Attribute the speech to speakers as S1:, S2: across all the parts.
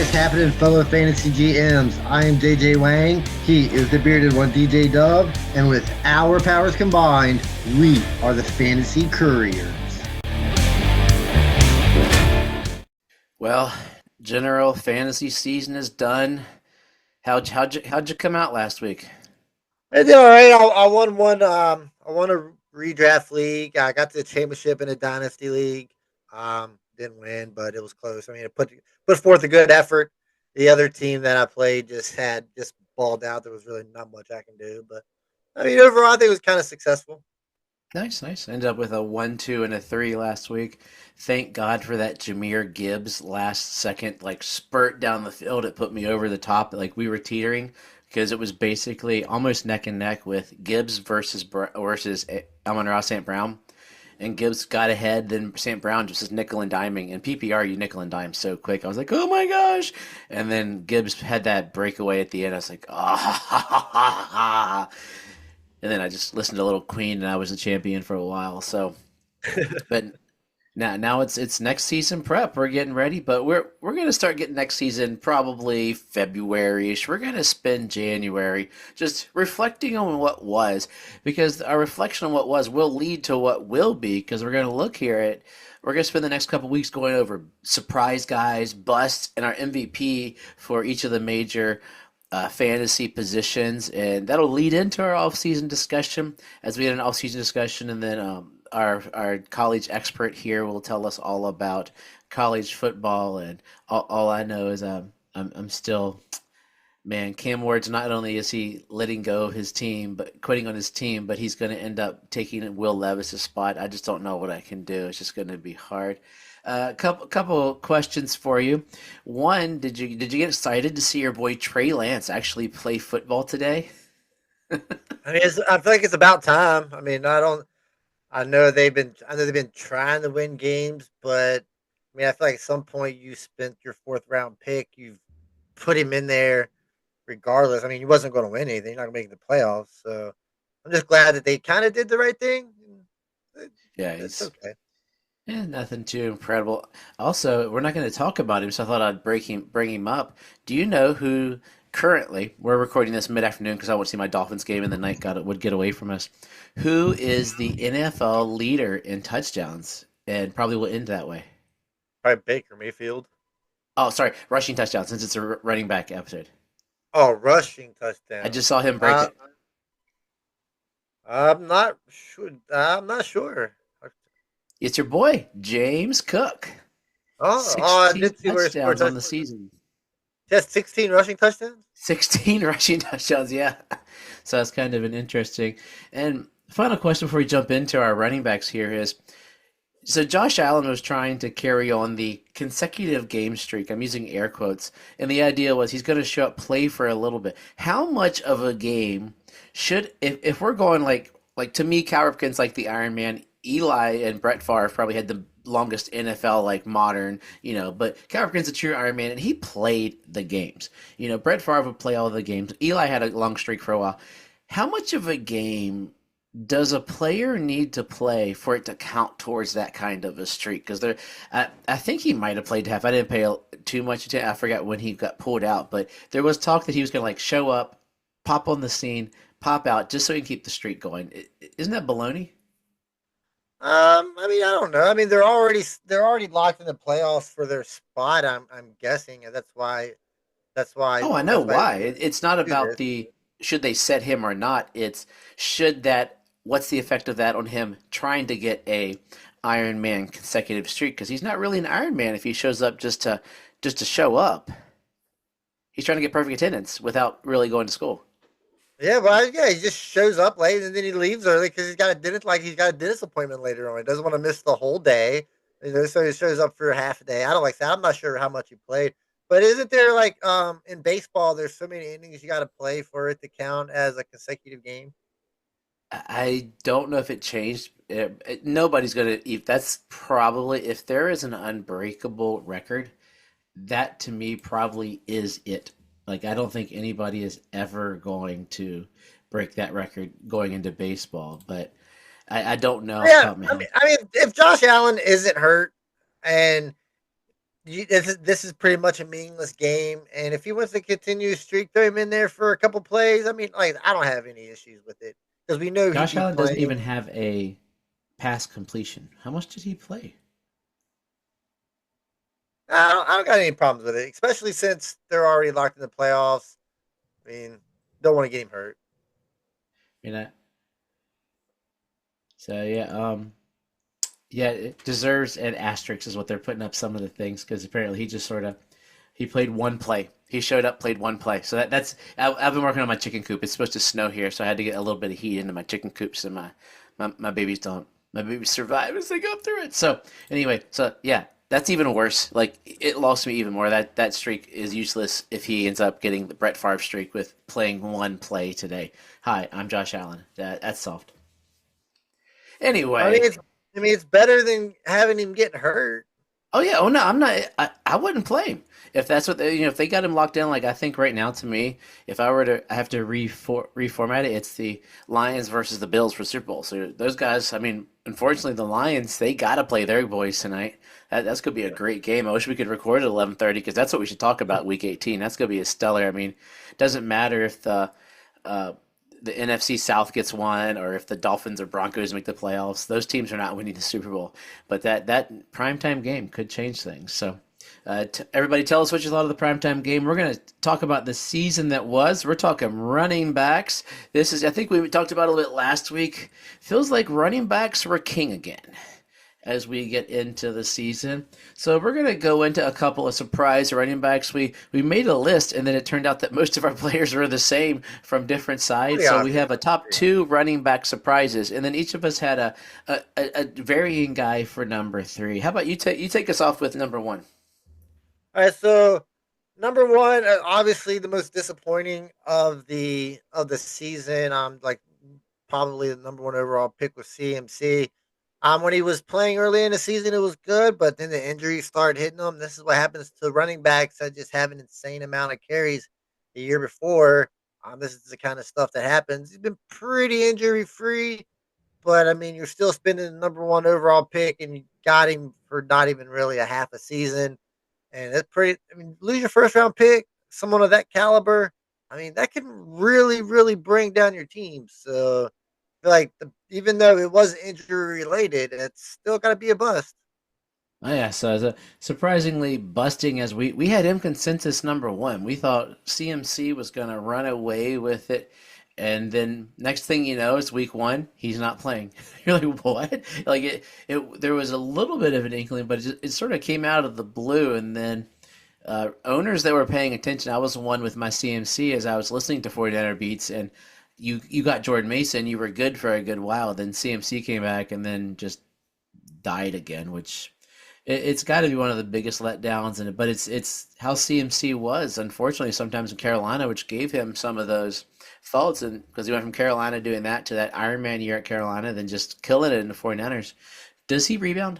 S1: is happening, fellow fantasy GMs? I am JJ Wang. He is the bearded one, DJ Dub. And with our powers combined, we are the Fantasy Couriers.
S2: Well, general fantasy season is done. How'd you come out last week?
S3: I did all right. I won one. I won a redraft league. I got to the championship in a dynasty league. Didn't win, but it was close. I mean, it put forth a good effort. The other team that I played just balled out. There was really not much I can do, but I mean, overall, I think it was kind of successful.
S2: Nice, nice. Ended up with a 1, 2, and a 3 last week. Thank God for that Jameer Gibbs last second like spurt down the field. It put me over the top. Like we were teetering because it was basically almost neck and neck with Gibbs versus Amon-Ra St. Brown. And Gibbs got ahead, then St. Brown just was nickel and diming. And PPR, you nickel and dime so quick. I was like, oh my gosh. And then Gibbs had that breakaway at the end. I was like, ah, ha, ha, ha, ha, ha. And then I just listened to Little Queen, and I was the champion for a while. So, but now it's next season prep. We're getting ready, but we're gonna start getting next season probably February-ish. We're gonna spend January just reflecting on what was, because our reflection on what was will lead to what will be. Because we're gonna look here at we're gonna spend the next couple weeks going over surprise guys, busts, and our MVP for each of the major fantasy positions, and that'll lead into our off-season discussion as we had an off-season discussion, and then our college expert here will tell us all about college football. And all I know is I'm still, man, Cam Ward's not only is he letting go of his team, but quitting on his team, but he's going to end up taking Will Levis's spot. I just don't know what I can do. It's just going to be hard. Couple questions for you. One, did you get excited to see your boy Trey Lance actually play football today?
S3: I mean, I feel like it's about time. I mean, I don't. I know they've been trying to win games, but I mean, I feel like at some point you spent your fourth round pick. You've put him in there regardless. I mean, he wasn't going to win anything. You're not going to make the playoffs. So I'm just glad that they kind of did the right thing.
S2: Yeah,
S3: It's
S2: he's
S3: okay.
S2: nothing too incredible. Also, we're not going to talk about him, so I thought I'd bring him up. Do you know who currently? We're recording this mid afternoon because I want to see my Dolphins game, and the night would get away from us. Who is the NFL leader in touchdowns, and probably will end that way?
S3: Probably Baker Mayfield.
S2: Oh, sorry, rushing touchdowns since it's a running back episode.
S3: Oh, rushing
S2: I
S3: touchdowns.
S2: just saw him break
S3: Uh,
S2: it.
S3: I'm not sure. I'm not sure.
S2: It's your boy James Cook.
S3: I
S2: 16
S3: did see where he scored
S2: touchdowns on the
S3: touchdowns.
S2: season.
S3: Just 16 rushing touchdowns.
S2: 16 rushing touchdowns, yeah. So that's kind of an interesting. And final question before we jump into our running backs here is, so Josh Allen was trying to carry on the consecutive game streak. I'm using air quotes. And the idea was he's going to show up, play for a little bit. How much of a game should, if we're going like to me, Cal Ripken's like the Iron Man. Eli and Brett Favre probably had the longest NFL like modern, but Cal Ripken's a true Iron Man, and he played the games. Brett Favre would play all the games. Eli had a long streak for a while. How much of a game does a player need to play for it to count towards that kind of a streak? Because I think he might have played half. I didn't pay too much attention. I forgot when he got pulled out, but there was talk that he was going to like show up, pop on the scene, pop out, just so he can keep the streak going. Isn't that baloney?
S3: I mean, I don't know. I mean, they're already locked in the playoffs for their spot. I'm guessing, and
S2: Oh, I know
S3: that's why
S2: why. It's not
S3: they do
S2: about
S3: this.
S2: the should they set him or not. It's should that what's the effect of that on him trying to get a Iron Man consecutive streak, because he's not really an Iron Man if he shows up just to show up. He's trying to get perfect attendance without really going to school.
S3: Yeah, well, yeah, he just shows up late and then he leaves early because he's got a dentist appointment later on. He doesn't want to miss the whole day, so he shows up for half a day. I don't like that. I'm not sure how much he played, but isn't there like in baseball? There's so many innings you got to play for it to count as a consecutive game.
S2: I don't know if it changed. Nobody's gonna. If that's probably if there is an unbreakable record, that to me probably is it. Like I don't think anybody is ever going to break that record going into baseball, but I don't know off the
S3: Yeah,
S2: top of my head.
S3: I mean, if Josh Allen isn't hurt and this is pretty much a meaningless game. And if he wants to continue his streak, throw him in there for a couple plays. I mean, like I don't have any issues with it because we know he'd
S2: Josh
S3: be
S2: Allen doesn't
S3: playing.
S2: even have a pass completion. How much did he play?
S3: I don't got any problems with it, especially since they're already locked in the playoffs. I mean, don't want to get him hurt.
S2: You know. So yeah, yeah, it deserves an asterisk is what they're putting up some of the things because apparently he just sort of he played one play. He showed up, played one play. So that's I've been working on my chicken coop. It's supposed to snow here, so I had to get a little bit of heat into my chicken coop so my babies don't my babies survive as they go through it. So anyway, so yeah, that's even worse. Like it lost me even more. That streak is useless if he ends up getting the Brett Favre streak with playing one play today. Hi, I'm Josh Allen. That's soft.
S3: I mean,
S2: Anyway,
S3: it's better than having him get hurt.
S2: oh yeah. Oh no, I'm not. I wouldn't play him if that's what they, if they got him locked down. Like I think right now, to me, if I were to have to reformat it, it's the Lions versus the Bills for Super Bowl. So those guys. I mean, unfortunately, the Lions they got to play their boys tonight. That's gonna be a
S3: Yeah.
S2: great game. I wish we could record at 11:30 because that's what we should talk about Week 18. That's gonna be a stellar. I mean, it doesn't matter if uh, the NFC South gets one, or if the Dolphins or Broncos make the playoffs. Those teams are not winning the Super Bowl, but that primetime game could change things. So, everybody, tell us what you thought of the primetime game. We're going to talk about the season that was. We're talking running backs. This is, I think we talked about it a little bit last week. Feels like running backs were king again as we get into the season. So we're going to go into a couple of surprise running backs. We made a list, and then it turned out that most of our players were the same from different sides.
S3: Pretty
S2: So we
S3: obvious.
S2: have a top two running back surprises, and then each of us had a varying guy for number three. How about you take us off with number one?
S3: All right, so number one, obviously the most disappointing of the season. Like probably the number one overall pick was CMC. When he was playing early in the season, it was good, but then the injuries started hitting him. This is what happens to running backs that just have an insane amount of carries the year before. This is the kind of stuff that happens. He's been pretty injury free, but I mean, you're still spending the number one overall pick, and you got him for not even really a half a season. And it's pretty. I mean, lose your first round pick, someone of that caliber. I mean, that can really, really bring down your team. So, I feel like even though it was injury related, it's still got to be a bust.
S2: Oh yeah, so surprisingly busting as we had him consensus number one. We thought CMC was going to run away with it, and then next thing you know, it's week one. He's not playing. You're like, what? Like it there was a little bit of an inkling, but it sort of came out of the blue, and then owners that were paying attention. I was one with my CMC as I was listening to 49er beats, and you got Jordan Mason. You were good for a good while. Then CMC came back, and then just died again, which it's got to be one of the biggest letdowns in it. But it's how CMC was, unfortunately, sometimes in Carolina, which gave him some of those faults, and because he went from Carolina doing that to that Iron Man year at Carolina, then just killing it in the 49ers. Does he rebound?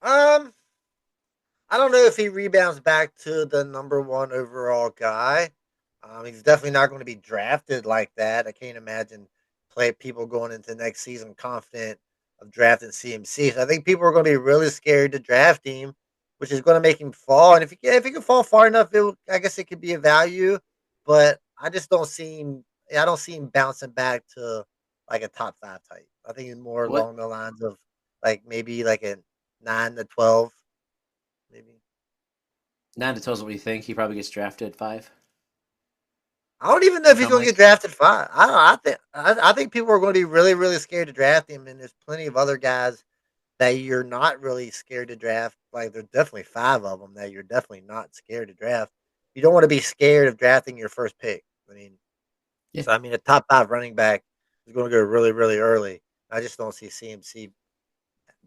S3: Um, I don't know if he rebounds back to the number one overall guy. He's definitely not going to be drafted like that. I can't imagine play people going into next season confident of drafting CMC. So I think people are going to be really scared to draft him, which is going to make him fall. And if he can fall far enough, I guess it could be a value. But I just don't see him. I don't see him bouncing back to like a top five type. I think it's more
S2: What
S3: along the lines of like maybe like a 9 to 12, maybe.
S2: 9 to 12 is what we think. He probably gets drafted 5.
S3: I don't even know
S2: You
S3: if he's
S2: know,
S3: going to get
S2: Mike.
S3: drafted five. I don't. I think people are going to be really really scared to draft him, and there's plenty of other guys that you're not really scared to draft. Like there's definitely five of them that you're definitely not scared to draft. You don't want to be scared of drafting your first pick. I mean,
S2: Yeah.
S3: so I mean, a top five running back is going to go really really early. I just don't see CMC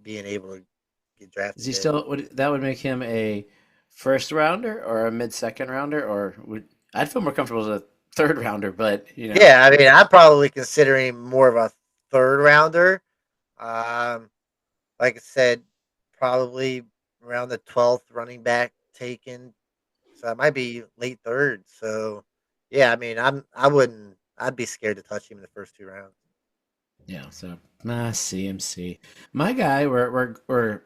S3: being able to get
S2: Is
S3: drafted
S2: he
S3: there.
S2: still? Would that would make him a first rounder or a mid second rounder, or would I'd feel more comfortable as a third rounder, but you know.
S3: Yeah, I mean, I'd probably consider him more of a third rounder. Um, like I said, probably around the 12th running back taken. So it might be late third. So yeah, I mean, I'd be scared to touch him in the first 2 rounds.
S2: Yeah, so CMC. My guy, we're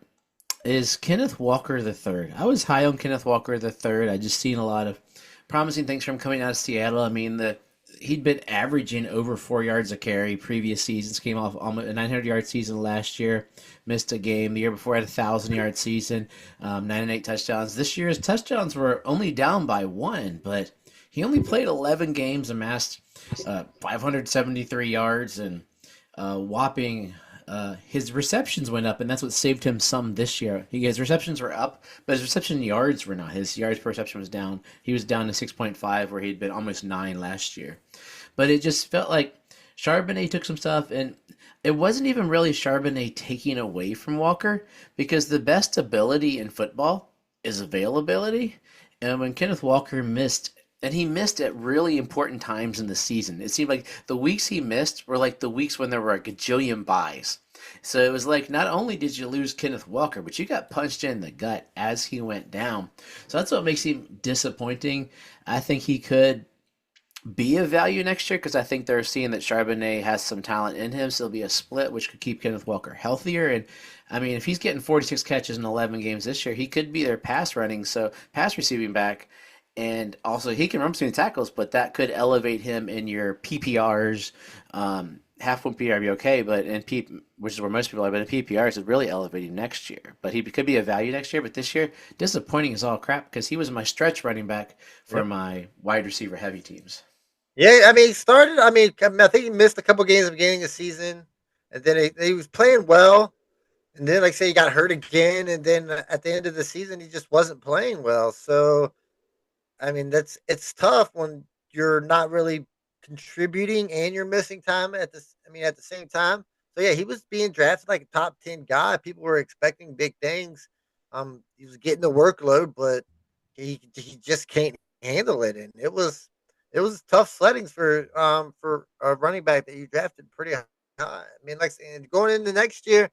S2: is Kenneth Walker the third. I was high on Kenneth Walker the third. I just seen a lot of promising things from coming out of Seattle. I mean, the he'd been averaging over 4 yards a carry previous seasons. Came off almost a 900-yard season last year. Missed a game. The year before had a 1,000-yard season. 9 and 8 touchdowns. This year's touchdowns were only down by one, but he only played 11 games, amassed 573 yards and whopping. His receptions went up, and that's what saved him some this year. His receptions were up, but his reception yards were not. His yards per reception was down. He was down to 6.5, where he'd been almost 9 last year. But it just felt like Charbonnet took some stuff, and it wasn't even really Charbonnet taking away from Walker, because the best ability in football is availability. And when Kenneth Walker missed, and he missed at really important times in the season. It seemed like the weeks he missed were like the weeks when there were a gajillion buys. So it was like not only did you lose Kenneth Walker, but you got punched in the gut as he went down. So that's what makes him disappointing. I think he could be a value next year because I think they're seeing that Charbonnet has some talent in him. So it'll be a split, which could keep Kenneth Walker healthier. And I mean, if he's getting 46 catches in 11 games this year, he could be their pass running, so pass receiving back. And also, he can run between tackles, but that could elevate him in your PPRs. Half point PPR would be okay, but which is where most people are, but in PPRs, it really elevate him next year. But he could be a value next year. But this year, disappointing as all crap because he was my stretch running back for my wide receiver heavy teams.
S3: Yeah, I mean, he started. I think he missed a couple games at the beginning of the season, and then he was playing well. And then, like I say, he got hurt again, and then at the end of the season, he just wasn't playing well. So, I mean, it's tough when you're not really contributing and you're missing time at this. I mean, at the same time. So yeah, he was being drafted like a top 10 guy. People were expecting big things. He was getting the workload, but he just can't handle it, and it was tough sleddings for a running back that you drafted pretty high. I mean, like and going into next year,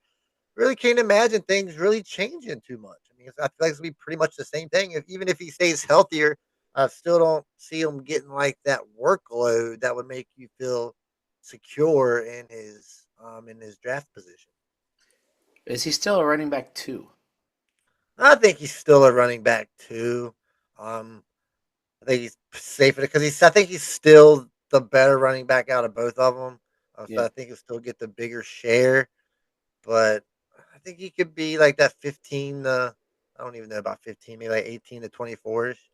S3: really can't imagine things really changing too much. I mean, I feel like it's gonna be pretty much the same thing. Even if he stays healthier, I still don't see him getting like that workload that would make you feel secure in his draft position.
S2: Is he still a running back too?
S3: I think he's still a running back too. Um, I think he's safer because I think he's still the better running back out of both of them. So
S2: Yeah.
S3: I think he'll still get the bigger share. But I think he could be like that 15. I don't even know about 15, maybe like 18 to 24 ish.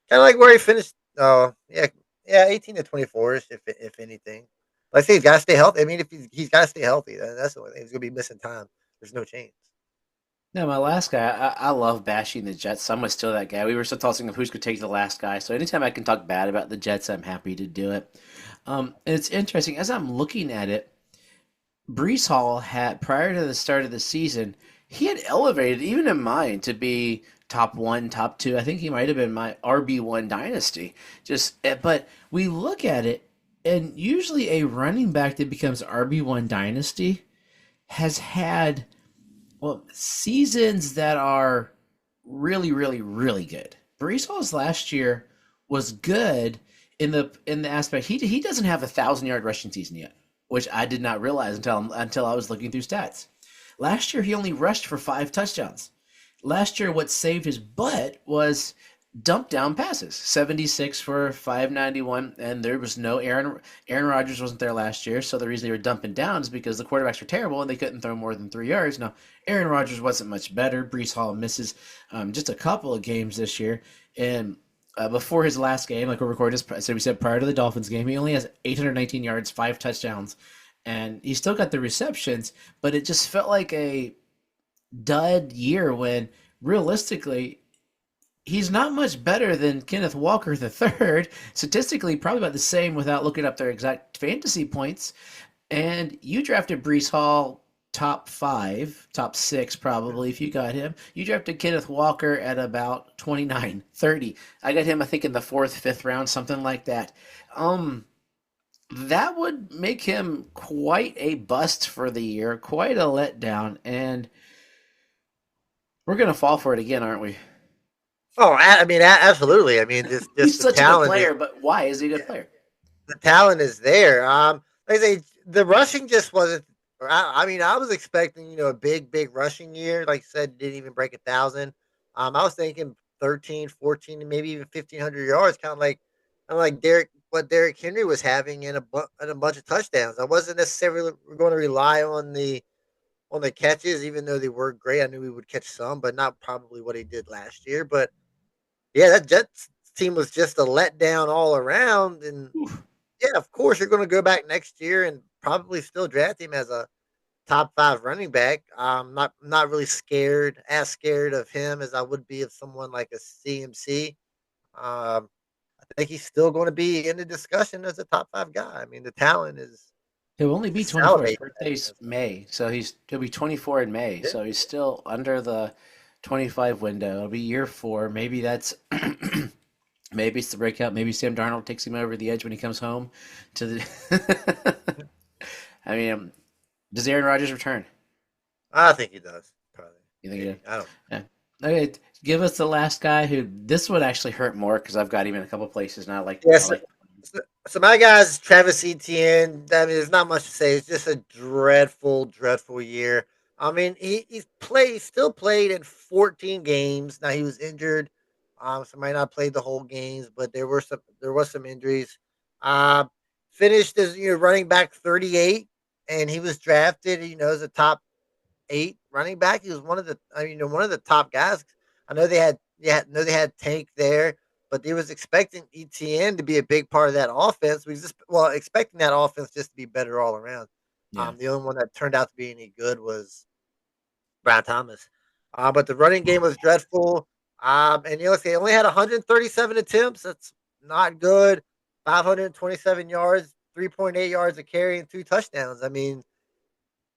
S3: Kind of like where he finished. Oh, yeah, 18 to 24 ish, if anything. Like I say, he's got to stay healthy. I mean, if he's got to stay healthy, then that's the only thing. He's going to be missing time. There's no chance.
S2: No, my last guy, I love bashing the Jets. So I'm gonna steal that guy. We were still tossing of who's gonna take the last guy. So anytime I can talk bad about the Jets, I'm happy to do it. And it's interesting as I'm looking at it. Brees Hall had prior to the start of the season, he had elevated even in mine to be top one, top two. I think he might have been my RB1 dynasty. But we look at it, and usually a running back that becomes RB1 dynasty has had seasons that are really, really, really good. Brees Hall's last year was good in the aspect he doesn't have 1,000-yard rushing season yet, which I did not realize until I was looking through stats. Last year he only rushed for 5 touchdowns. Last year, what saved his butt was dump down passes, 76 for 591, and there was no Aaron Rodgers wasn't there last year, so the reason they were dumping down is because the quarterbacks were terrible and they couldn't throw more than 3 yards. Now, Aaron Rodgers wasn't much better. Brees Hall misses just a couple of games this year, and before his last game, like we're recording this, so we said prior to the Dolphins game, he only has 819 yards, 5 touchdowns, and he still got the receptions, but it just felt like a dud year when realistically he's not much better than Kenneth Walker the third. Statistically, probably about the same without looking up their exact fantasy points. And you drafted Brees Hall top 5, top 6 probably if you got him. You drafted Kenneth Walker at about 29, 30. I got him, I think, in the 4th, 5th round, something like that. That would make him quite a bust for the year, quite a letdown, and we're gonna fall for it again, aren't we?
S3: Oh, I mean, absolutely. I mean,
S2: He's
S3: just the
S2: such a good
S3: talent.
S2: player, but why is he a good player?
S3: The talent is there. Like I say, the rushing just wasn't. I mean, I was expecting a big rushing year. Like I said, didn't even break 1,000. I was thinking 13, 14, and maybe even 1,500 yards, kind of like Derrick Henry was having in a bunch of touchdowns. I wasn't necessarily going to rely on the catches, even though they were great. I knew he would catch some, but not probably what he did last year. But yeah, that Jets team was just a letdown all around. And
S2: Oof.
S3: yeah, of course, you're going to go back next year and probably still draft him as a top five running back. I'm not really scared of him as I would be of someone like a CMC. I think he's still going to be in the discussion as a top five guy. I mean, the talent is
S2: He'll only be
S3: just
S2: 24. His
S3: salivating.
S2: birthday's May, so he'll be 24 in May.
S3: Yeah.
S2: So he's still under the 25 window. It'll be year 4. Maybe that's maybe it's the breakout. Maybe Sam Darnold takes him over the edge when he comes home to the. I mean, does Aaron Rodgers return?
S3: I think he does. Probably.
S2: You think he
S3: Maybe.
S2: did?
S3: I don't.
S2: Yeah. Okay, give us the last guy who this would actually hurt more because I've got him in a couple places now. I
S3: Yes.
S2: like.
S3: So my guy's Travis Etienne. I mean, there's not much to say. It's just a dreadful year. I mean, still played in 14 games. Now he was injured, so might not play the whole games, but there was some injuries. Uh, Finished as running back 38, and he was drafted, as a top 8 running back. He was one of the top guys. I know they had Tank there, but they was expecting ETN to be a big part of that offense. We just expecting that offense just to be better all around.
S2: Yeah.
S3: The only one that turned out to be any good was Brian Thomas. But the running game was dreadful. And they only had 137 attempts. That's not good. 527 yards, 3.8 yards a carry, and 2 touchdowns. I mean,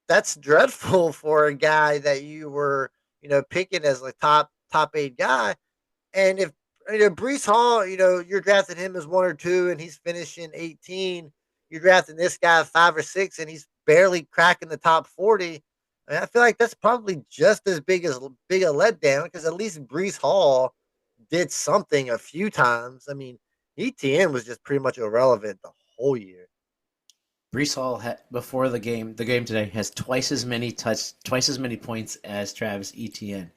S3: that's dreadful for a guy that you were, picking as a top 8 guy. And if Brees Hall, you're drafting him as 1 or 2, and he's finishing 18. You're drafting this guy at 5 or 6, and he's barely cracking the top 40. And I feel like that's probably just as big a letdown because at least Brees Hall did something a few times. I mean, ETN was just pretty much irrelevant the whole year.
S2: Brees Hall before the game today has twice as many points as Travis Etienne.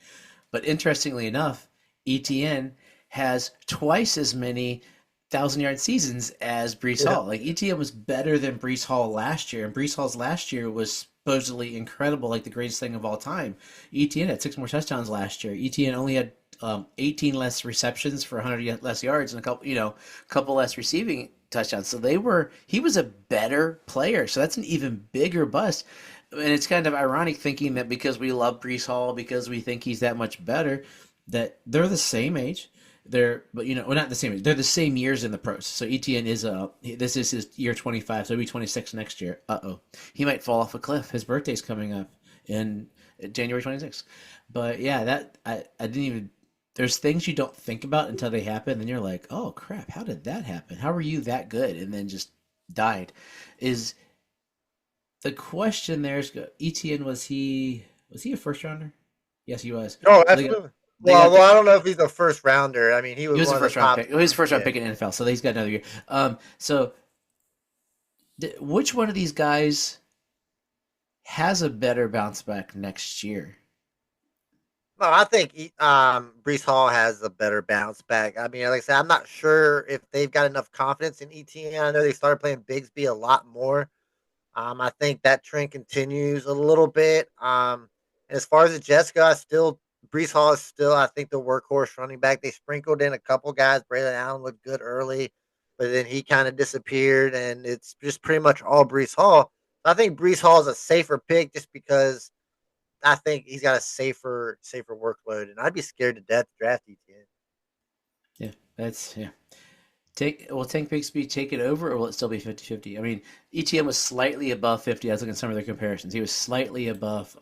S2: But interestingly enough, Etienne has twice as many 1,000-yard seasons as Brees
S3: Yeah.
S2: Hall. Like Etienne was better than Brees Hall last year, and Brees Hall's last year was supposedly incredible, like the greatest thing of all time. Etienne had 6 more touchdowns last year. Etienne only had 18 less receptions for 100 less yards and couple less receiving touchdowns. So he was a better player. So that's an even bigger bust. And it's kind of ironic thinking that because we love Brees Hall, because we think he's that much better, that they're the same age. But well, not the same age. They're the same years in the pros. So Etienne this is his year 25, so he'll be 26 next year. He might fall off a cliff. His birthday's coming up in January 26th. But yeah, I didn't even. There's things you don't think about until they happen, and you're like, oh crap, how did that happen? How were you that good? And then just died. Is the question there is Etienne was he a first rounder? Yes, he was.
S3: Oh,
S2: So
S3: absolutely.
S2: they got the
S3: I don't know if he's a first rounder. I mean, he
S2: he
S3: was
S2: was a
S3: one of the
S2: first round
S3: top.
S2: pick. He was a first round
S3: Yeah.
S2: pick in the NFL, so he's got another year. So which one of these guys has a better bounce back next year?
S3: No, I think Brees Hall has a better bounce back. I mean, like I said, I'm not sure if they've got enough confidence in ETN. I know they started playing Bigsby a lot more. I think that trend continues a little bit. And as far as the Jets go, Brees Hall is still, I think, the workhorse running back. They sprinkled in a couple guys. Braylon Allen looked good early, but then he kind of disappeared, and it's just pretty much all Brees Hall. I think Brees Hall is a safer pick just because I think he's got a safer workload, and I'd be scared to death to draft ETN.
S2: Yeah, that's yeah. Will Tank Bigsby take it over, or will it still be 50-50? I mean, ETN was slightly above 50. I was looking at some of their comparisons. He was slightly above.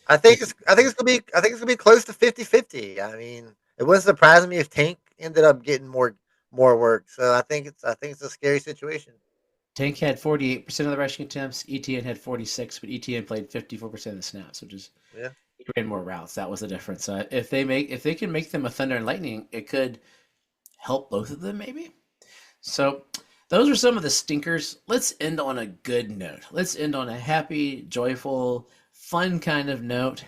S3: I think it's gonna be close to 50-50. I mean, it wouldn't surprise me if Tank ended up getting more work. So I think it's a scary situation.
S2: Tank had 48% of the rushing attempts. ETN had 46, but ETN played 54% of the snaps, which is
S3: Yeah.
S2: he ran more routes. That was the difference. If they can make them a Thunder and Lightning, it could help both of them maybe. So Those are some of the stinkers. Let's end on a good note. Let's end on a happy, joyful, fun kind of note.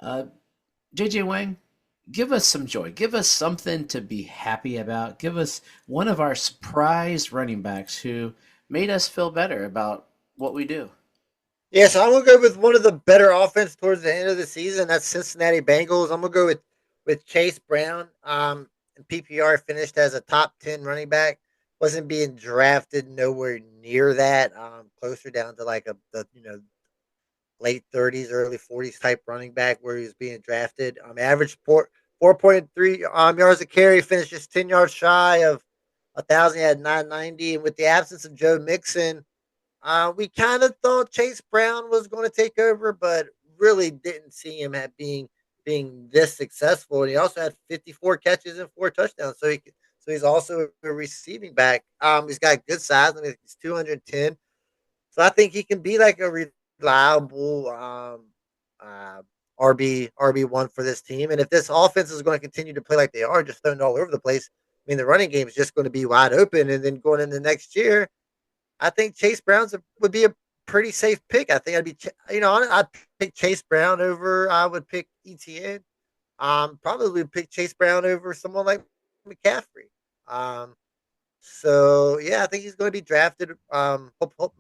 S2: Uh, JJ Wang, give us some joy. Give us something to be happy about. Give us one of our surprise running backs who made us feel better about what we do.
S3: Yeah, so I'm gonna go with one of the better offense towards the end of the season. That's Cincinnati Bengals. I'm gonna go with Chase Brown. And PPR finished as a top 10 running back. Wasn't being drafted nowhere near that. Closer down to like the late 30s, early 40s type running back where he was being drafted. Average 4.3 yards a carry, finished just 10 yards shy of 1,000. He had 990, and with the absence of Joe Mixon, we kind of thought Chase Brown was going to take over, but really didn't see him at being this successful. And he also had 54 catches and 4 touchdowns. So he's also a receiving back. He's got good size. I mean, he's 210. So I think he can be like a reliable uh, RB1 for this team. And if this offense is going to continue to play like they are, just throwing all over the place, I mean, the running game is just going to be wide open. And then going into next year, I think Chase Brown's would be a pretty safe pick. I think I'd pick Chase Brown over. I would pick ETN. Probably pick Chase Brown over someone like McCaffrey. So yeah, I think he's going to be drafted.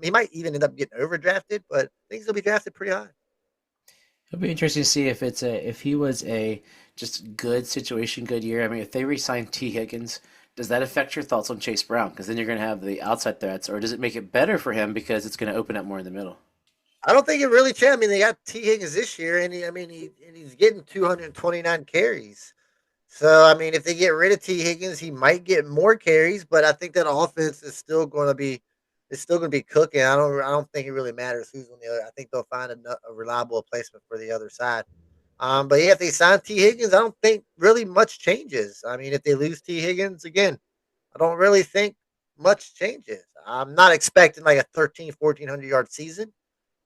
S3: He might even end up getting overdrafted, but I think he's going to be drafted pretty high.
S2: It'll be interesting to see if he was a just good situation, good year. I mean, if they re-sign T Higgins, does that affect your thoughts on Chase Brown? Because then you're going to have the outside threats, or does it make it better for him because it's going to open up more in the middle?
S3: I don't think it really changed. I mean, they got T Higgins this year, and he's getting 229 carries. So I mean, if they get rid of T Higgins, he might get more carries, but I think that offense is still going to be cooking. I don't think it really matters who's on the other. I think they'll find a reliable replacement for the other side. But yeah, if they sign T Higgins, I don't think really much changes. I mean, if they lose T Higgins again, I don't really think much changes. I'm not expecting like a 1,400 yard season,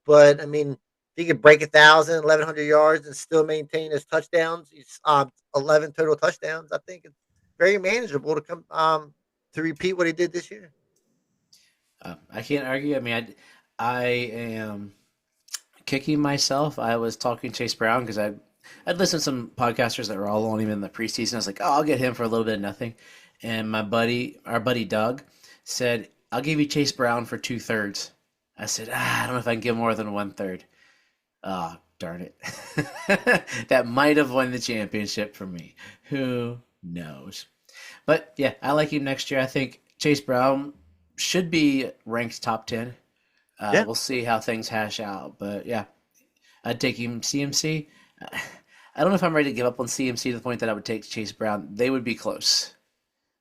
S3: but I mean, if he could break 1,000, 1,100 yards and still maintain his touchdowns, he's 11 total touchdowns. I think it's very manageable to come to repeat what he did this year.
S2: I can't argue. I mean, I am kicking myself. I was talking Chase Brown because I'd listened to some podcasters that were all on him in the preseason. I was like, oh, I'll get him for a little bit of nothing. And our buddy Doug, said, I'll give you Chase Brown for 2/3. I said, I don't know if I can give more than 1/3. Oh, darn it. That might have won the championship for me. Who knows? But yeah, I like him next year. I think Chase Brown should be ranked top 10.
S3: Yeah,
S2: We'll see how things hash out. But yeah, I'd take him CMC. I don't know if I'm ready to give up on CMC to the point that I would take Chase Brown. They would be close.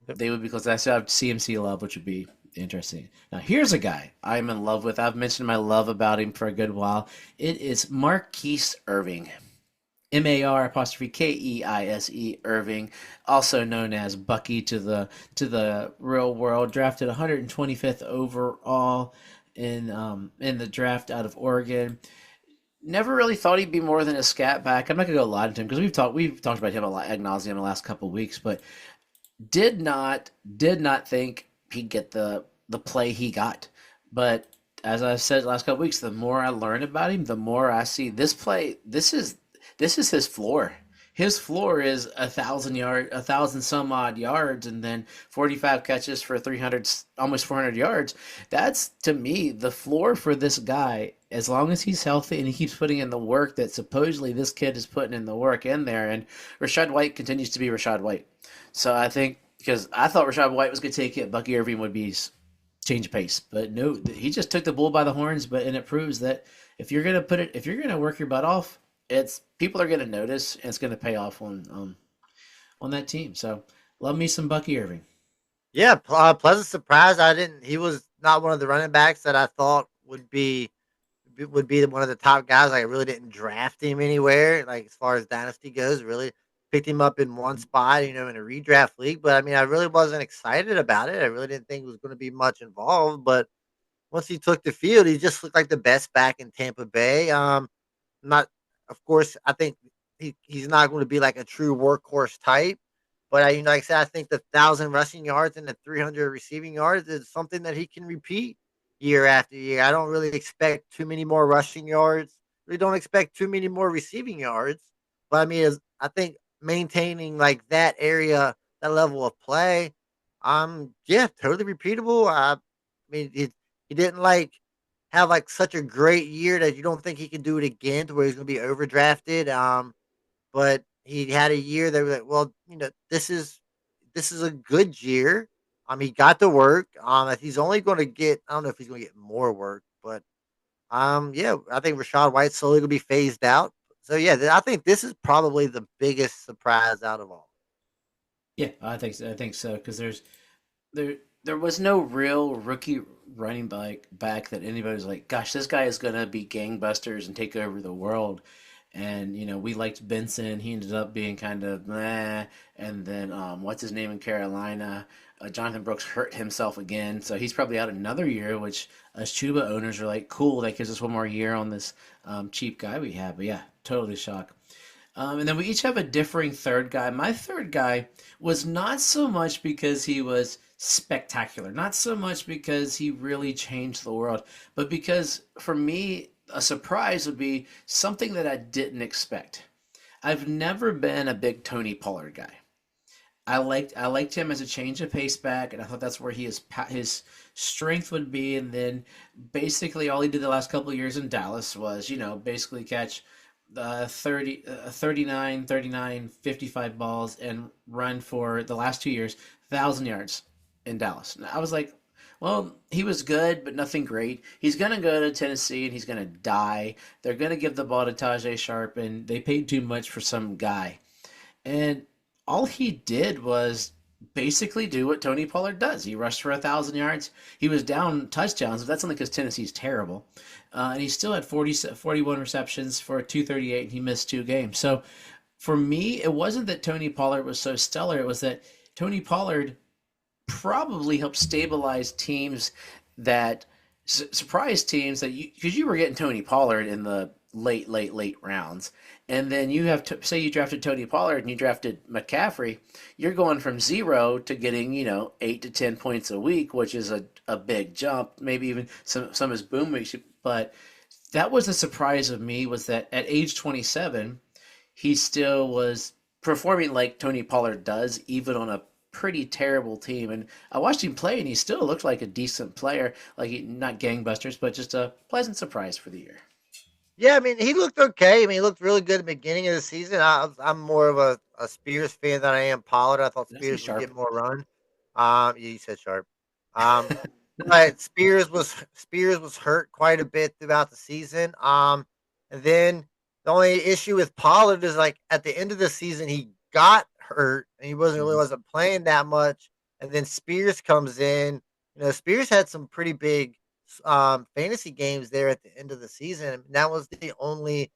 S2: They would be close. I still have CMC love, which would be interesting. Now, here's a guy I'm in love with. I've mentioned my love about him for a good while. It is Marquise Irving. MAR apostrophe KEISE Irving, also known as Bucky to the real world, drafted 125th overall in the draft out of Oregon. Never really thought he'd be more than a scat back. I'm not gonna go lie to him because we've talked about him a lot ad nauseum the last couple of weeks, but did not think he'd get the play he got. But as I've said the last couple of weeks, the more I learn about him, the more I see this play. This is his floor. His floor is 1,000 some odd yards, and then 45 catches for 300, almost 400 yards. That's to me the floor for this guy. As long as he's healthy and he keeps putting in the work that supposedly this kid is putting in the work in there, and Rashad White continues to be Rashad White. So I think because I thought Rashad White was going to take it, Bucky Irving would be change pace, but no, he just took the bull by the horns. But and it proves that if you're gonna work your butt off, it's people are gonna notice, and it's gonna pay off on that team. So love me some Bucky Irving.
S3: yeah. Pleasant surprise. I didn't. He was not one of the running backs that I thought would be one of the top guys. Like I really didn't draft him anywhere. Like as far as dynasty goes, really picked him up in one spot, in a redraft league. But I mean, I really wasn't excited about it. I really didn't think it was going to be much involved. But once he took the field, he just looked like the best back in Tampa Bay. Not, of course, I think he's not going to be like a true workhorse type, But like I said, I think the 1,000 rushing yards and the 300 receiving yards is something that he can repeat year after year. I don't really expect too many more rushing yards. We don't expect too many more receiving yards. But I mean, I think maintaining like that area, that level of play, yeah, totally repeatable. I mean, he didn't like have like such a great year that you don't think he can do it again to where he's going to be overdrafted. But he had a year that was like, well, this is a good year. He got to work. He's only going to get. I don't know if he's going to get more work, but yeah, I think Rashad White's slowly going to be phased out. So yeah, I think this is probably the biggest surprise out of all.
S2: Yeah, I think so. I think so because there was no real rookie running back that anybody was like, gosh, this guy is gonna be gangbusters and take over the world. And we liked Benson. He ended up being kind of meh. And then what's his name in Carolina? Jonathan Brooks hurt himself again, so he's probably out another year. Which us Chuba owners are like, cool, that gives us one more year on this cheap guy we have. But yeah, totally shocked. And then we each have a differing third guy. My third guy was not so much because he was spectacular, not so much because he really changed the world, but because for me, a surprise would be something that I didn't expect. I've never been a big Tony Pollard guy. I liked him as a change of pace back, and I thought that's where his strength would be. And then basically all he did the last couple of years in Dallas was basically catch 39, 39, 55 balls and run for the last 2 years 1,000 yards in Dallas. And I was like, well, he was good, but nothing great. He's gonna go to Tennessee and he's gonna die. They're gonna give the ball to Tajay Sharp, and they paid too much for some guy. And all he did was basically do what Tony Pollard does. He rushed for 1,000 yards. He was down touchdowns, but that's only because Tennessee's terrible. And he still had 41 receptions for 238, and he missed 2 games. So for me, it wasn't that Tony Pollard was so stellar. It was that Tony Pollard probably helped stabilize teams that surprise teams that because you were getting Tony Pollard in the late rounds, and then you have to say you drafted Tony Pollard and you drafted McCaffrey, you're going from zero to getting 8 to 10 points a week, which is a big jump. Maybe even some of his boom weeks, but that was the surprise of me was that at age 27, he still was performing like Tony Pollard does, even on a pretty terrible team. And I watched him play, and he still looked like a decent player, like not gangbusters, but just a pleasant surprise for the year.
S3: Yeah, I mean, he looked okay. I mean, he looked really good at the beginning of the season. I'm more of a Spears fan than I am Pollard. I thought
S2: Did I say
S3: Spears would
S2: sharp?
S3: get more run. Yeah, you said Sharp. Um, but Spears was hurt quite a bit throughout the season. And then the only issue with Pollard is like at the end of the season he got hurt and he wasn't playing that much. And then Spears comes in. Spears had some pretty big fantasy games there at the end of the season. And that was the only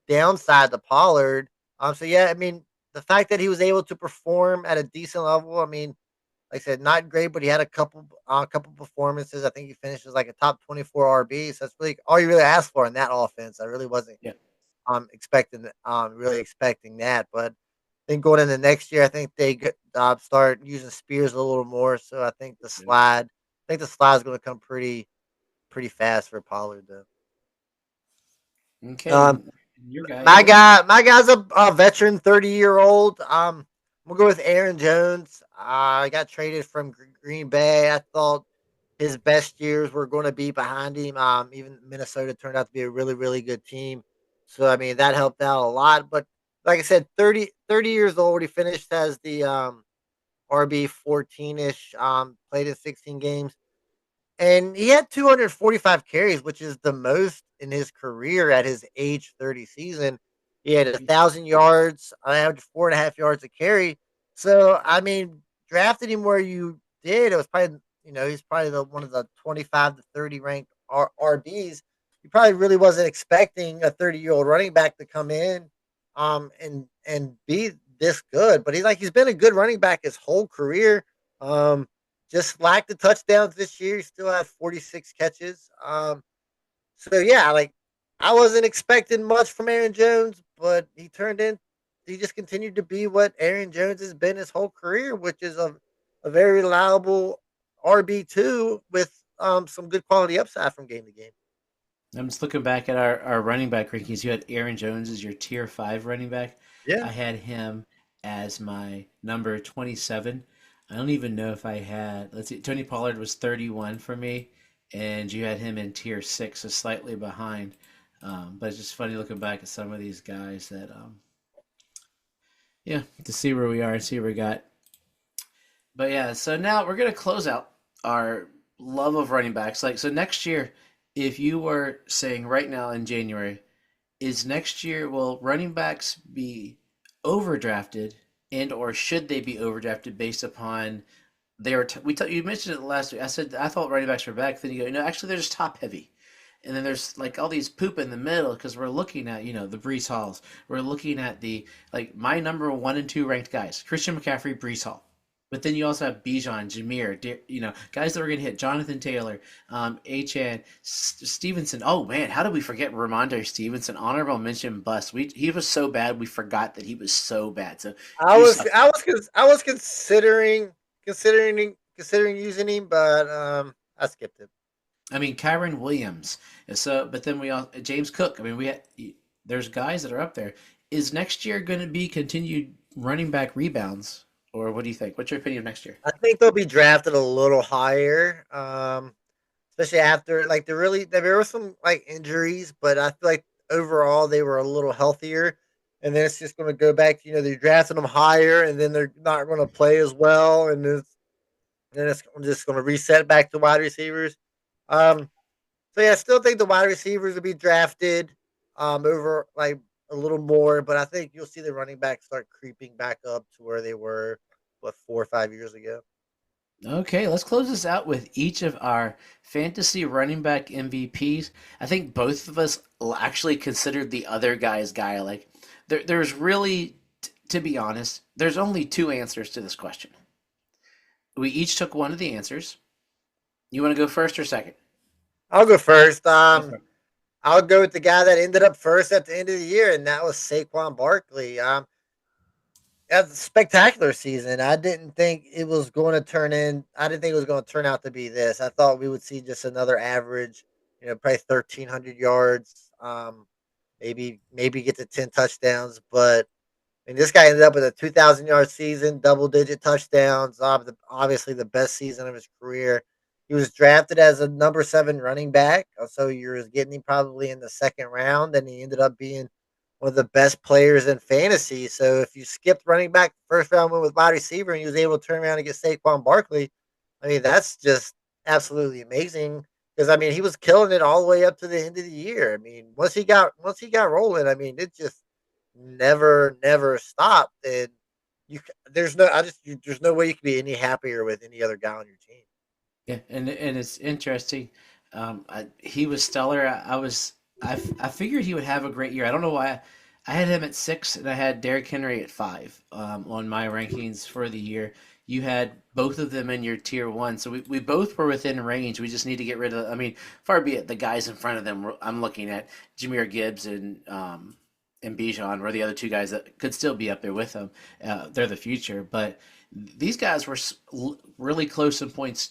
S3: downside to Pollard. So yeah, I mean the fact that he was able to perform at a decent level. I mean, like I said, not great, but he had a couple performances. I think he finished as like a top 24 RB. So that's really all you really asked for in that offense. I really wasn't
S2: Yeah.
S3: really expecting that. But I think going into next year, I think they start using Spears a little more. So I think the slide is going to come pretty fast for Pollard though.
S2: Okay,
S3: Um,
S2: and your guy, yeah.
S3: my guy's a veteran, 30-year old. We'll go with Aaron Jones. I got traded from Green Bay. I thought his best years were going to be behind him. Even Minnesota turned out to be a really, really good team. So, I mean, that helped out a lot. But like I said, 30 years old. He finished as the RB 14 ish, played in 16 games. And he had 245 carries, which is the most in his career at his age 30 season. He had 1,000 yards. I averaged 4.5 yards a carry. So I mean, drafted him where you did. It was probably he's probably one of the 25 to 30 ranked RBs. He probably really wasn't expecting a 30-year-old running back to come in, and be this good. But he's been a good running back his whole career. Um, just lacked the touchdowns this year. He still had 46 catches. So yeah, like I wasn't expecting much from Aaron Jones, but he turned in just continued to be what Aaron Jones has been his whole career, which is a very reliable RB2 with some good quality upside from game to game.
S2: I'm just looking back at our running back rankings. You had Aaron Jones as your tier 5 running back.
S3: Yeah.
S2: I had him as my number 27. I don't even know if I had, let's see, Tony Pollard was 31 for me, and you had him in tier 6, so slightly behind. But it's just funny looking back at some of these guys that, yeah, to see where we are and see where we got. But yeah, so now we're gonna close out our love of running backs. Like, so next year, if you were saying right now in January, is next year will running backs be overdrafted and or should they be overdrafted based upon their you mentioned it last week. I said I thought running backs were back. Then you go, no, actually they're just top heavy. And then there's like all these poop in the middle because we're looking at, the Brees Halls. We're looking at the, like, my number 1 and 2 ranked guys, Christian McCaffrey, Brees Hall. But then you also have Bijan, Jameer, guys that were going to hit, Jonathan Taylor, Achan, Stevenson. Oh man, how did we forget Ramondre Stevenson? Honorable mention bust. He was so bad we forgot that he was so bad. So
S3: I
S2: he
S3: was
S2: sucked.
S3: I was considering using him, but I skipped it.
S2: I mean, Kyron Williams. So, but then we all James Cook. I mean, there's guys that are up there. Is next year going to be continued running back rebounds, or what do you think? What's your opinion of next year?
S3: I think they'll be drafted a little higher, especially after like there were some like injuries, but I feel like overall they were a little healthier. And then it's just going to go back. They're drafting them higher, and then they're not going to play as well, and then it's just going to reset back to wide receivers. Um, so yeah, I still think the wide receivers will be drafted over like a little more, but I think you'll see the running backs start creeping back up to where they were 4 or 5 years ago.
S2: Okay, let's close this out with each of our fantasy running back MVPs. I think both of us actually considered the other guy's guy. Like, there's really, to be honest, there's only two answers to this question. We each took one of the answers. You want to go first or second?
S3: I'll go first.
S2: Go for it.
S3: I'll go with the guy that ended up first at the end of the year, and that was Saquon Barkley. That's a spectacular season. I didn't think it was going to turn in. I didn't think it was going to turn out to be this. I thought we would see just another average, probably 1,300 yards, maybe get to 10 touchdowns. But this guy ended up with a 2,000-yard season, double-digit touchdowns. Obviously, the best season of his career. He was drafted as a number 7 running back, so you're getting him probably in the second round, and he ended up being one of the best players in fantasy. So if you skipped running back first round, went with wide receiver, and he was able to turn around and get Saquon Barkley, I mean that's just absolutely amazing. Because I mean he was killing it all the way up to the end of the year. I mean once he got rolling, I mean it just never stopped. And there's no way you could be any happier with any other guy on your team.
S2: Yeah, and it's interesting. He was stellar. I figured he would have a great year. I don't know why. I had him at 6, and I had Derrick Henry at 5 on my rankings for the year. You had both of them in your tier 1, so we both were within range. We just need to get rid of. I mean, far be it the guys in front of them. I'm looking at Jameer Gibbs and Bijan were the other two guys that could still be up there with them. They're the future, but these guys were really close in points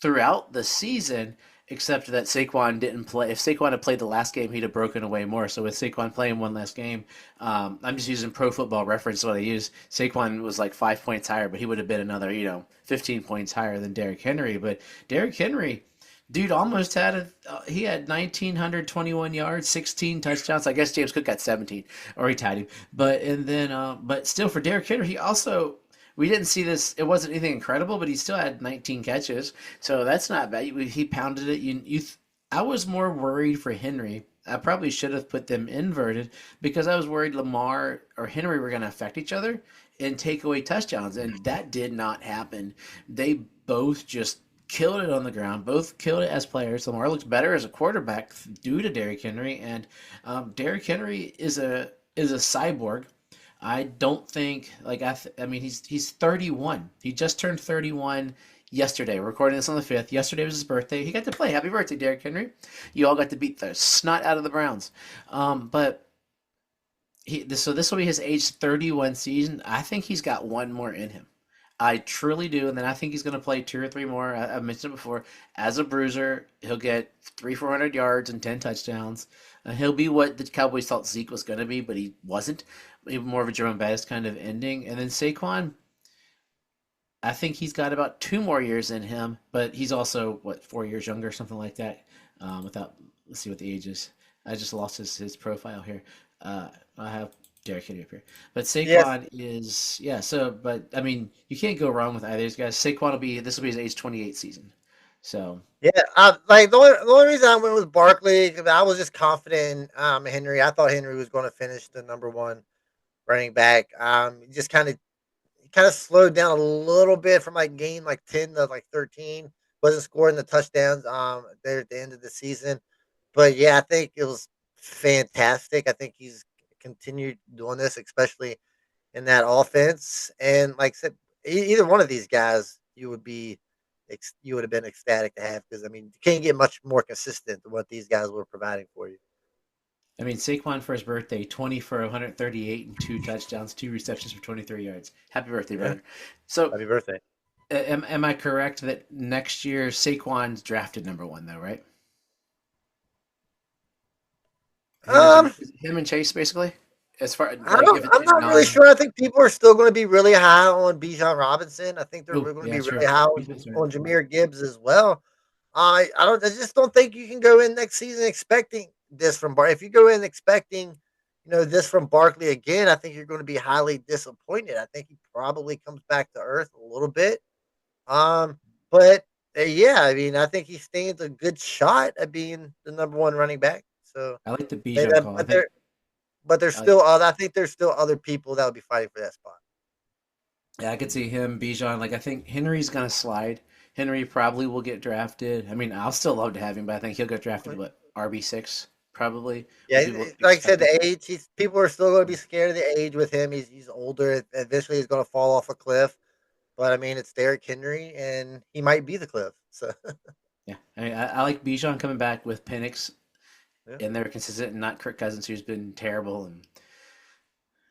S2: throughout the season, except that Saquon didn't play. If Saquon had played the last game, he'd have broken away more. So with Saquon playing one last game, I'm just using Pro Football Reference what I use. Saquon was like 5 points higher, but he would have been another 15 points higher than Derrick Henry. But Derrick Henry, dude, almost he had 1,921 yards, 16 touchdowns. I guess James Cook got 17, or he tied him. But still for Derrick Henry, he also. We didn't see this. It wasn't anything incredible, but he still had 19 catches, so that's not bad. He pounded it. I was more worried for Henry. I probably should have put them inverted because I was worried Lamar or Henry were going to affect each other and take away touchdowns, and that did not happen. They both just killed it on the ground. Both killed it as players. Lamar looks better as a quarterback due to Derrick Henry, and Derrick Henry is a cyborg. I don't think I mean he's 31. He just turned 31 yesterday. We're recording this on the 5th. Yesterday was his birthday. He got to play. Happy birthday, Derrick Henry. You all got to beat the snot out of the Browns. But So this will be his age 31 season. I think he's got one more in him. I truly do, and then I think he's going to play two or three more. I've mentioned it before. As a bruiser, he'll get 300-400 yards and 10 touchdowns. He'll be what the Cowboys thought Zeke was going to be, but he wasn't. Even more of a Jerome Bettis kind of ending. And then Saquon, I think he's got about 2 more years in him, but he's also what 4 years younger, something like that. Without let's see what the age is. I just lost his profile here. I have Derrick Henry up here, but
S3: Yes.
S2: Saquon is yeah. So, but I mean, you can't go wrong with either of these guys. Saquon will be this will be his age 28 season. So
S3: Yeah, like the only reason I went with Barkley, 'cause I was just confident in Henry. I thought Henry was going to finish the number one running back. Just kind of slowed down a little bit from like game like 10 to like 13. Wasn't scoring the touchdowns there at the end of the season. But yeah, I think it was fantastic. I think he's continued doing this, especially in that offense. And like I said, either one of these guys, you would have been ecstatic to have because I mean, you can't get much more consistent than what these guys were providing for you.
S2: I mean, Saquon for his birthday, 20 for 138 and 2 touchdowns, 2 receptions for 23 yards. Happy birthday,
S3: Yeah,
S2: brother! So,
S3: happy birthday.
S2: am I correct that next year Saquon's drafted number one though, right?
S3: Um,
S2: Him and Chase basically, as far
S3: I
S2: like
S3: don't.
S2: if it's
S3: I'm
S2: in
S3: not really
S2: non.
S3: sure. I think people are still going to be really high on Bijan Robinson. I think they're
S2: Oh
S3: going to
S2: yeah,
S3: be
S2: true.
S3: really high
S2: He's been
S3: on
S2: starting.
S3: Jameer Gibbs as well. I don't. I just don't think you can go in next season expecting this from Bar. If you go in expecting, this from Barkley again, I think you're going to be highly disappointed. I think he probably comes back to earth a little bit. Um, but yeah, I mean, I think he stands a good shot at being the number one running back. So,
S2: I like the
S3: but,
S2: Bijan call. I
S3: but
S2: think
S3: there, but there's
S2: I like
S3: still other. I think there's still other people that would be fighting for that spot.
S2: Yeah, I could see him, Bijan. Like I think Henry's gonna slide. Henry probably will get drafted. I mean, I'll still love to have him, but I think he'll get drafted what RB6 probably.
S3: Yeah,
S2: What people
S3: like I said,
S2: expect him.
S3: the age. People are still going to be scared of the age with him. He's older. Eventually, he's going to fall off a cliff. But I mean, it's Derrick Henry, and he might be the cliff. So
S2: Yeah, I like Bijan coming back with Penix,
S3: yeah,
S2: and they're consistent, and not Kirk Cousins, who's been terrible and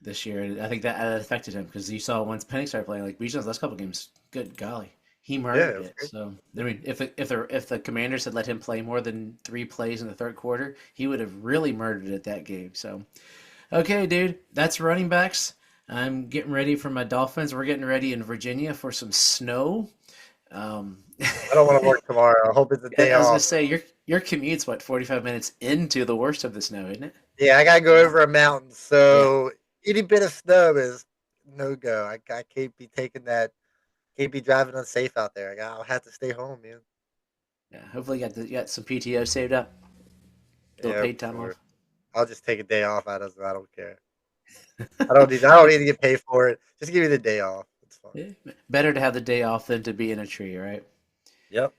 S2: this year. I think that affected him because you saw once Penix started playing, like Bijan's last couple games. Good golly, he
S3: yeah,
S2: murdered
S3: it was
S2: it.
S3: great.
S2: So I mean, if the Commanders had let him play more than 3 plays in the third quarter, he would have really murdered it that game. So okay, dude, that's running backs. I'm getting ready for my Dolphins. We're getting ready in Virginia for some snow. Um,
S3: I don't want to work tomorrow. I hope it's a day
S2: I was gonna
S3: off.
S2: say your commute's what 45 minutes into the worst of the snow, isn't it?
S3: Yeah, I gotta go over a mountain,
S2: Yeah,
S3: so any bit of snow is no go. I can't be taking that. Can't be driving unsafe out there. I'll have to stay home, man.
S2: yeah. Hopefully, you got some PTO saved up, a little
S3: Yeah,
S2: paid
S3: for
S2: time
S3: sure.
S2: off.
S3: I'll just take a day off. I don't care. I don't need to get paid for it. Just give me the day off. It's fine.
S2: Yeah. Better to have the day off than to be in a tree, right?
S3: Yep.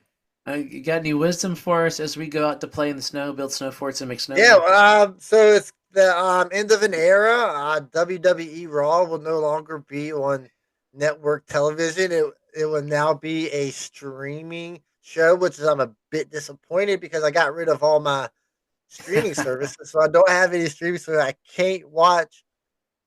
S2: You got any wisdom for us as we go out to play in the snow, build snow forts, and make
S3: Yeah.
S2: snowmen?
S3: So it's the end of an era. WWE Raw will no longer be on network television. It will now be a streaming show, which is I'm a bit disappointed because I got rid of all my streaming services, so I don't have any streaming, so I can't watch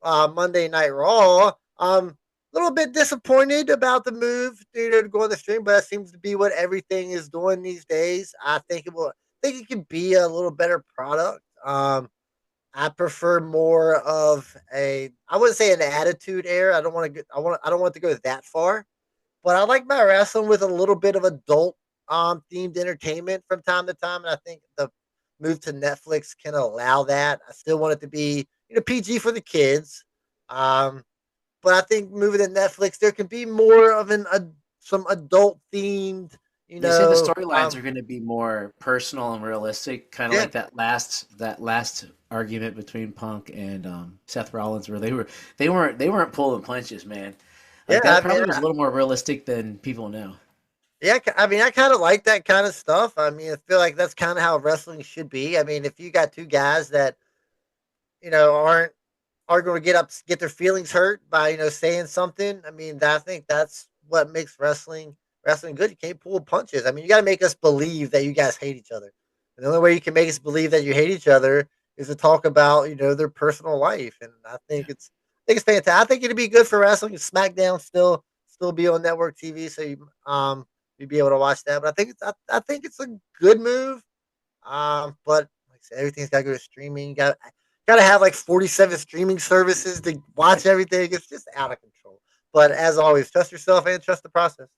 S3: Monday Night Raw. A little bit disappointed about the move to go on the stream, but that seems to be what everything is doing these days. I think it will. I think it could be a little better product. I prefer more of a. I wouldn't say an attitude era. I don't want to. I don't want to go that far, but I like my wrestling with a little bit of adult themed entertainment from time to time, and I think the move to Netflix can allow that. I still want it to be PG for the kids, um, but I think moving to Netflix there can be more of some adult themed, you
S2: They say the
S3: know.
S2: storylines are going to be more personal and realistic, kind of
S3: Yeah,
S2: like that last argument between Punk and Seth Rollins, where they weren't pulling punches, man.
S3: yeah.
S2: Like that probably was a little more realistic than people know.
S3: Yeah, I mean, I kind of like that kind of stuff. I mean, I feel like that's kind of how wrestling should be. I mean, if you got two guys that aren't going to get their feelings hurt by saying something. I mean, I think that's what makes wrestling good. You can't pull punches. I mean, you got to make us believe that you guys hate each other. And the only way you can make us believe that you hate each other is to talk about their personal life, and I think it's fantastic. I think it'd be good for wrestling. SmackDown still be on network TV, so you'd be able to watch that. But I think it's a good move. But like I said, everything's got to go to streaming. You got to have like 47 streaming services to watch everything. It's just out of control. But as always, trust yourself and trust the process.